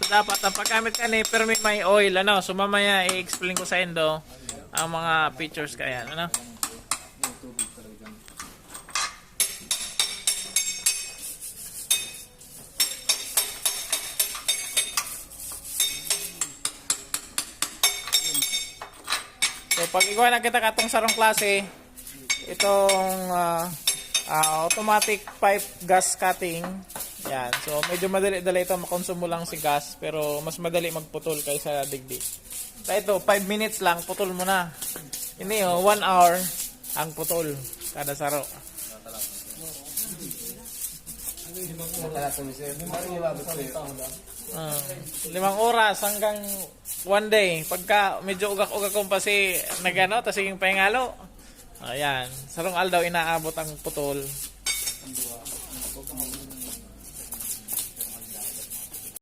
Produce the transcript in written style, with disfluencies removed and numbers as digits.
dapat ang paggamit ka ni pero may oil, ano. So mamaya i-explain ko sa Endo ang mga features kaya, ano. So pag ikaw nakita ka itong sarong klase, itong automatic pipe gas cutting, yan. So medyo madali-dali ito, makonsumo lang si gas, pero mas madali magputol kaysa digdi. So ito, 5 minutes lang, putol mo na. Hindi 1 hour ang putol kada saro. Uh, 5 oras hanggang 1 day. Pagka medyo ugak-ugak kung pa si nagano, tas yung pahingalo. Ayan. Sarong aldaw inaabot ang putol.